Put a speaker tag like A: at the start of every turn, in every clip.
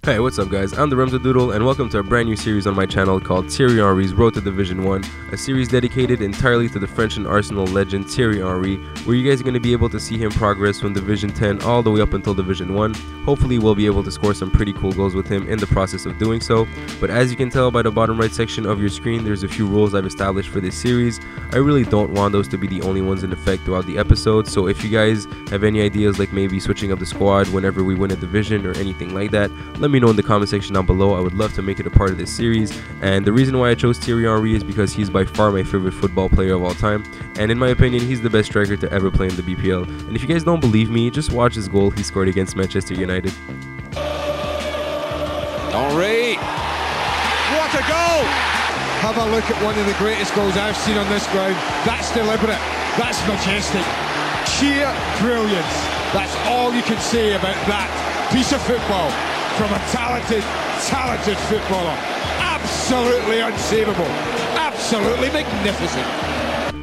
A: Hey, what's up guys? I'm the Doodle and welcome to a brand new series on my channel called Thierry Henry's Road to Division 1, a series dedicated entirely to the French and Arsenal legend Thierry Henry, where you guys are going to be able to see him progress from Division 10 all the way up until Division 1. Hopefully we'll be able to score some pretty cool goals with him in the process of doing so, but as you can tell by the bottom right section of your screen, there's a few rules I've established for this series. I really don't want those to be the only ones in effect throughout the episode, so if you guys have any ideas like maybe switching up the squad whenever we win a division or anything like that, let me know in the comment section down below. I would love to make it a part of this series, and the reason why I chose Thierry Henry is because he's by far my favorite football player of all time, and in my opinion he's the best striker to ever play in the BPL. And if you guys don't believe me, just watch his goal he scored against Manchester United.
B: Henry, what a goal!
C: Have a look at one of the greatest goals I've seen on this ground. That's deliberate, that's majestic, sheer brilliance. That's all you can say about that piece of football from a talented footballer. Absolutely unsavable, absolutely magnificent.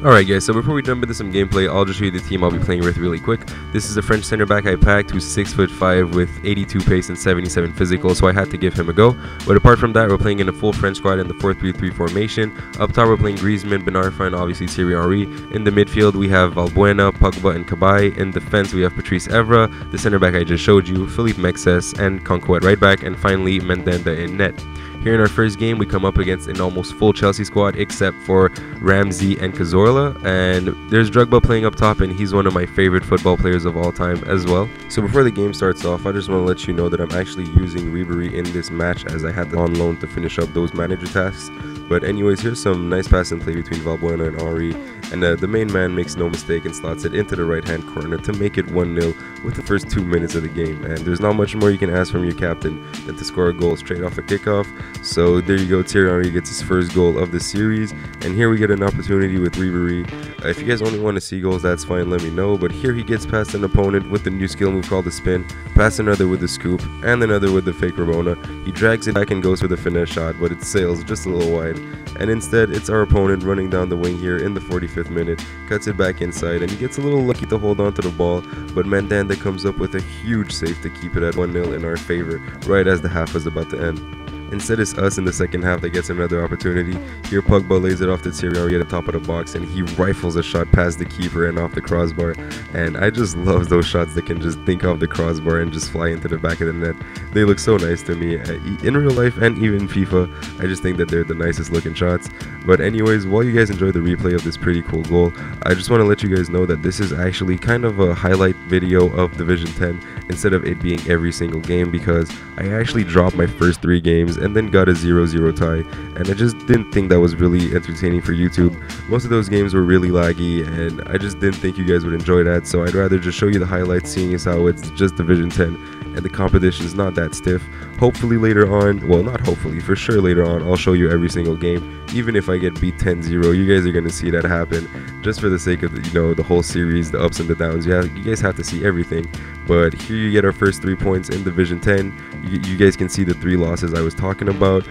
A: Alright guys, so before we jump into some gameplay, I'll just show you the team I'll be playing with really quick. This is a French center back I packed who's 6'5" with 82 pace and 77 physical, so I had to give him a go. But apart from that, we're playing in a full French squad in the 4-3-3 formation. Up top we're playing Griezmann, Ben Arfa, and obviously Thierry Henry. In the midfield we have Valbuena, Pogba, and Cabaye. In defense we have Patrice Evra, the center back I just showed you, Philippe Mexes, and Conquet right back, and finally Mandanda in net. Here in our first game, we come up against an almost full Chelsea squad except for Ramsey and Cazorla, and there's Drogba playing up top, and he's one of my favorite football players of all time as well. So before the game starts off, I just want to let you know that I'm actually using Ribery in this match as I had them on loan to finish up those manager tasks. But anyways, here's some nice pass and play between Valbuena and Henry, and the main man makes no mistake and slots it into the right hand corner to make it 1-0 with the first 2 minutes of the game. And there's not much more you can ask from your captain than to score a goal straight off a kickoff. So there you go, Thierry Henry gets his first goal of the series, and here we get an opportunity with Ribery. If you guys only want to see goals, that's fine, let me know. But here he gets past an opponent with the new skill move called the spin, past another with the scoop, and another with the fake Rabona. He drags it back and goes for the finesse shot, but it sails just a little wide. And instead, it's our opponent running down the wing here in the 45th minute, cuts it back inside, and he gets a little lucky to hold on to the ball, but Mandanda comes up with a huge save to keep it at 1-0 in our favor, right as the half was about to end. Instead, it's us in the second half that gets another opportunity. Here Pogba lays it off to Thierry Henry at the top of the box, and he rifles a shot past the keeper and off the crossbar. And I just love those shots that can just think off the crossbar and just fly into the back of the net. They look so nice to me in real life and even FIFA. I just think that they're the nicest looking shots. But anyways, while you guys enjoy the replay of this pretty cool goal, I just want to let you guys know that this is actually kind of a highlight video of Division 10 instead of it being every single game, because I actually dropped my first 3 games and then got a 0-0 tie, and I just didn't think that was really entertaining for YouTube. Most of those games were really laggy, and I just didn't think you guys would enjoy that, so I'd rather just show you the highlights, seeing as how it's just Division 10 and the competition is not that stiff. Hopefully later on, well, not hopefully, for sure later on, I'll show you every single game. Even if I get beat 10-0, you guys are going to see that happen, just for the sake of the whole series, the ups and the downs. You guys have to see everything. But here you get our first 3 points in Division 10. You guys can see the 3 losses I was talking about.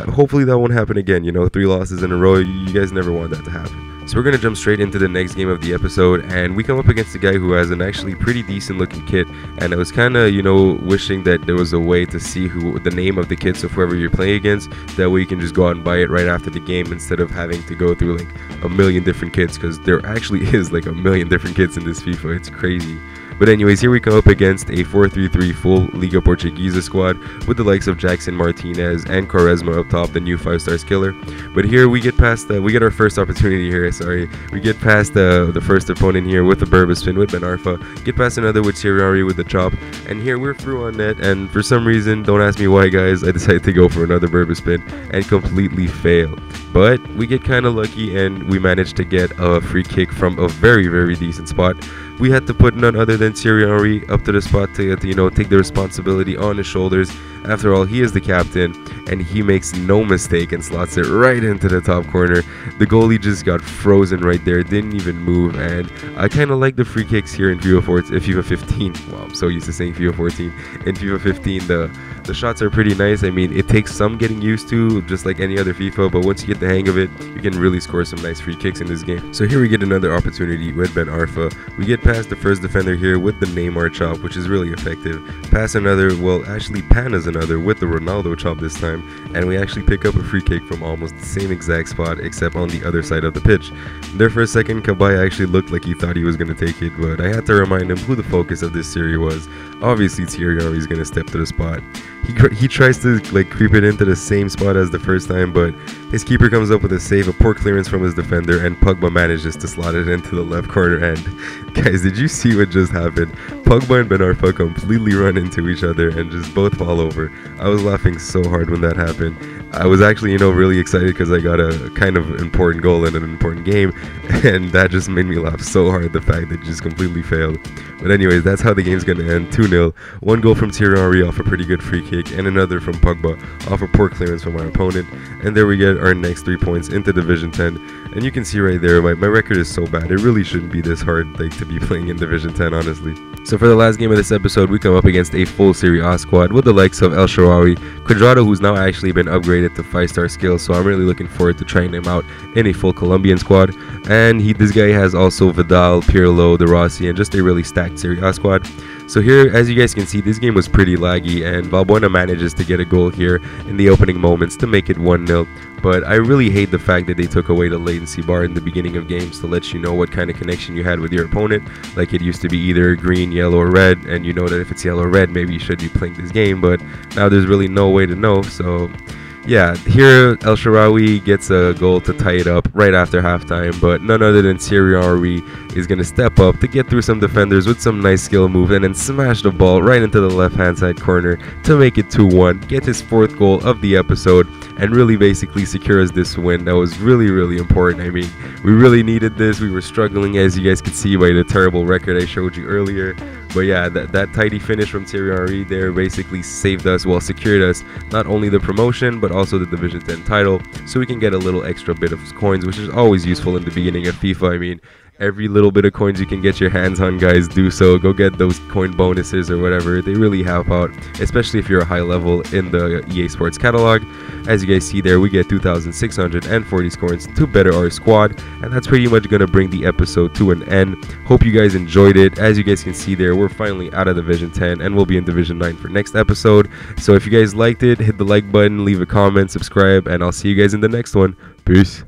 A: Hopefully that won't happen again. 3 losses in a row. You guys never want that to happen. So we're going to jump straight into the next game of the episode, and we come up against a guy who has an actually pretty decent looking kit, and I was kind of, wishing that there was a way to see the name of the kit, so whoever you're playing against, that way you can just go out and buy it right after the game instead of having to go through like a million different kits, because there actually is like a million different kits in this FIFA. It's crazy. But anyways, here we come up against a 4-3-3 full Liga Portuguesa squad with the likes of Jackson Martinez and Quaresma up top, the new 5-star killer. But here we get past we get our first opportunity here, we get past the first opponent here with the Berba spin with Ben Arfa, get past another with Thierry Henry with the chop, and here we're through on net, and for some reason, don't ask me why guys, I decided to go for another Berba spin and completely fail. But we get kind of lucky and we managed to get a free kick from a very, very decent spot. We had to put none other than Thierry Henry up to the spot to take the responsibility on his shoulders. After all, he is the captain, and he makes no mistake and slots it right into the top corner. The goalie just got frozen right there, didn't even move, and I kind of like the free kicks here in FIFA 15. Wow, I'm so used to saying FIFA 14. In FIFA 15, the shots are pretty nice. I mean, it takes some getting used to, just like any other FIFA, but once you get the hang of it, you can really score some nice free kicks in this game. So here we get another opportunity with Ben Arfa. We get past the first defender here with the Neymar chop, which is really effective. Pass another, well, actually Pana's another with the Ronaldo chop this time, and we actually pick up a free kick from almost the same exact spot, except on the other side of the pitch. There for a second, Kabay actually looked like he thought he was going to take it, but I had to remind him who the focus of this series was. Obviously, Thierry is going to step to the spot. He tries to like creep it into the same spot as the first time, but his keeper comes up with a save, a poor clearance from his defender, and Pogba manages to slot it into the left corner. And guys, did you see what just happened? Pogba and Ben Arfa completely run into each other and just both fall over. I was laughing so hard when that happened. I was actually, really excited because I got a kind of important goal in an important game, and that just made me laugh so hard, the fact that it just completely failed. But anyways, that's how the game's going to end, 2-0. One goal from Thierry off a pretty good free kick, and another from Pogba off a poor clearance from our opponent. And there we get our next 3 points into Division 10. And you can see right there, my record is so bad. It really shouldn't be this hard to be playing in Division 10, honestly. So for the last game of this episode, we come up against a full Serie A squad with the likes of El Shaarawy, Quadrado, who's now actually been upgraded to 5-star skills, so I'm really looking forward to trying him out in a full Colombian squad. And this guy has also Vidal, Pirlo, De Rossi, and just a really stacked Serie A squad. So here, as you guys can see, this game was pretty laggy, and Valbuena manages to get a goal here in the opening moments to make it 1-0. But I really hate the fact that they took away the latency bar in the beginning of games to let you know what kind of connection you had with your opponent. Like, it used to be either green, yellow, or red, and you know that if it's yellow or red, maybe you should be playing this game, but now there's really no way to know. So yeah, here El Shaarawy gets a goal to tie it up right after halftime, but none other than Thierry is going to step up to get through some defenders with some nice skill move and then smash the ball right into the left-hand side corner to make it 2-1, get his 4th goal of the episode, and really basically secures this win. That was really, really important. I mean, we really needed this. We were struggling, as you guys could see by the terrible record I showed you earlier. But yeah, that tidy finish from Thierry there basically saved us, well, secured us not only the promotion but also the Division 10 title, so we can get a little extra bit of coins, which is always useful in the beginning of FIFA. I mean, every little bit of coins you can get your hands on, guys, do so. Go get those coin bonuses or whatever. They really help out, especially if you're a high level in the EA Sports catalog. As you guys see there, we get 2,640 coins to better our squad, and that's pretty much going to bring the episode to an end. Hope you guys enjoyed it. As you guys can see there, we're finally out of Division 10 and we'll be in Division 9 for next episode. So if you guys liked it, hit the like button, leave a comment, subscribe, and I'll see you guys in the next one. Peace.